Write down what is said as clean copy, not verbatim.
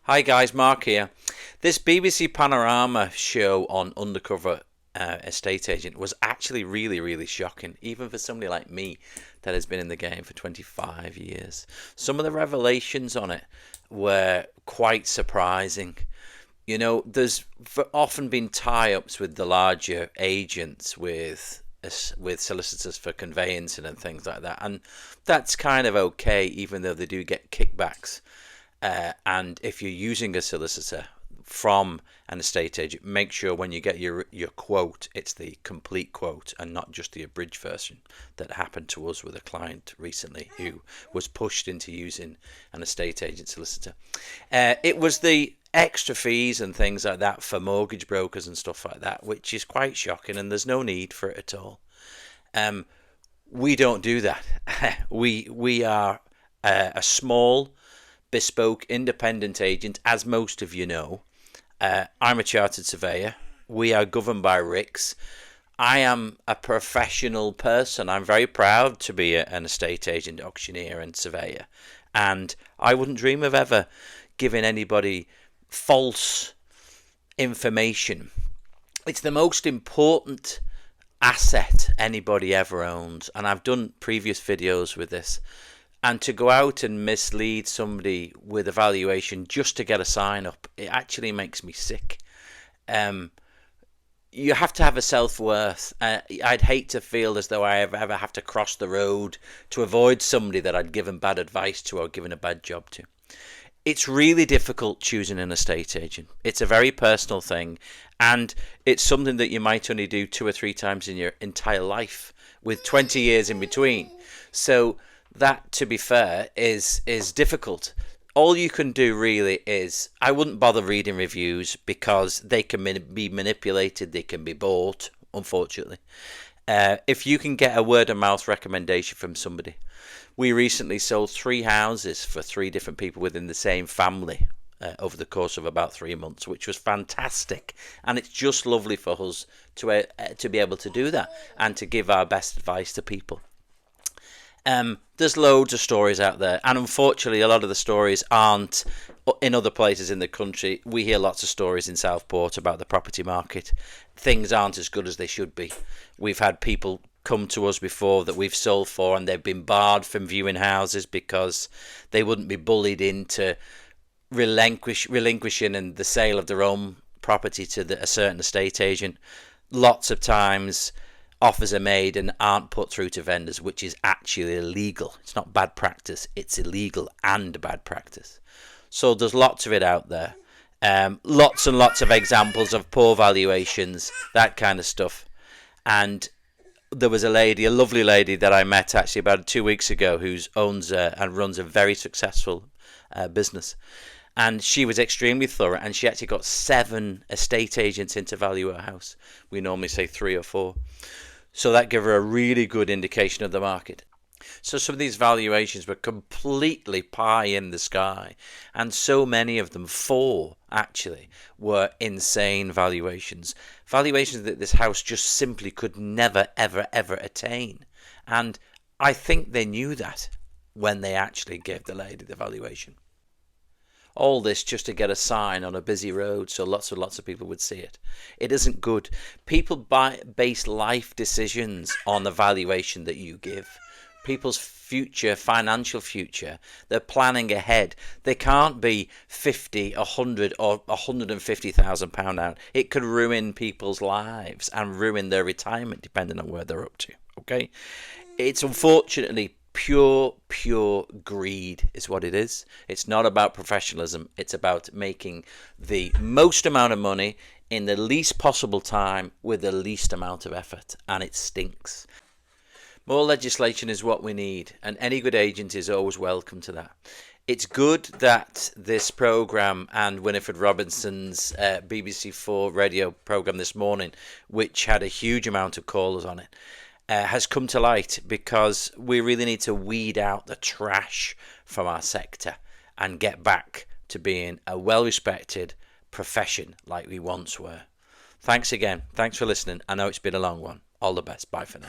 Hi guys, Mark here. This BBC Panorama show on Undercover estate agent was actually really shocking, even for somebody like me that has been in the game for 25 years. Some of the revelations on it were quite surprising. You know, there's often been tie-ups with the larger agents with solicitors for conveyancing and things like that, and that's kind of okay, even though they do get kickbacks. And if you're using a solicitor from an estate agent, make sure when you get your quote, it's the complete quote and not just the abridged version. That happened to us with a client recently who was pushed into using an estate agent solicitor. It was the extra fees and things like that for mortgage brokers and stuff like that, which is quite shocking, and there's no need for it at all. We don't do that. we are a small, bespoke, independent agent, as most of you know. I'm a chartered surveyor. We are governed by RICS. I am a professional person. I'm very proud to be an estate agent, auctioneer and surveyor. And I wouldn't dream of ever giving anybody false information. It's the most important asset anybody ever owns. And I've done previous videos with this. And to go out and mislead somebody with a valuation just to get a sign up, it actually makes me sick. You have to have a self-worth. I'd hate to feel as though I ever have to cross the road to avoid somebody that I'd given bad advice to or given a bad job to. It's really difficult choosing an estate agent. It's a very personal thing, and it's something that you might only do 2 or 3 times in your entire life, with 20 years in between. So that, to be fair, is difficult. All you can do really is, I wouldn't bother reading reviews because they can be manipulated, they can be bought, unfortunately. If you can get a word of mouth recommendation from somebody. We recently sold 3 houses for 3 different people within the same family over the course of about 3 months, which was fantastic. And it's just lovely for us to be able to do that and to give our best advice to people. There's loads of stories out there, and unfortunately a lot of the stories aren't in other places in the country. We hear lots of stories in Southport about the property market. Things aren't as good as they should be. We've had people come to us before that we've sold for, and they've been barred from viewing houses because they wouldn't be bullied into relinquishing and the sale of their own property to a certain estate agent. Lots of times offers are made and aren't put through to vendors, which is actually illegal. It's not bad practice, it's illegal and bad practice. So there's lots of it out there. Lots and lots of examples of poor valuations, that kind of stuff. And there was a lovely lady that I met actually about 2 weeks ago who owns and runs a very successful business. And she was extremely thorough, and she actually got 7 estate agents in to value her house. We normally say 3 or 4. So that gave her a really good indication of the market. So some of these valuations were completely pie in the sky, and so many of them, 4 actually, were insane valuations. Valuations that this house just simply could never, ever attain. And I think they knew that when they actually gave the lady the valuation. All this just to get a sign on a busy road so lots of people would see it. It isn't good. People base life decisions on the valuation that you give. People's future, financial future, they're planning ahead. They can't be 50, 100 or 150,000 pound out. It could ruin people's lives and ruin their retirement depending on where they're up to. Okay? It's unfortunately pure greed is what it is. It's not about professionalism. It's about making the most amount of money in the least possible time with the least amount of effort, and it stinks. More legislation is what we need, and any good agent is always welcome to that. It's good that this programme and Winifred Robinson's BBC4 radio programme this morning, which had a huge amount of callers on it, has come to light, because we really need to weed out the trash from our sector and get back to being a well-respected profession like we once were. Thanks again. Thanks for listening. I know it's been a long one. All the best. Bye for now.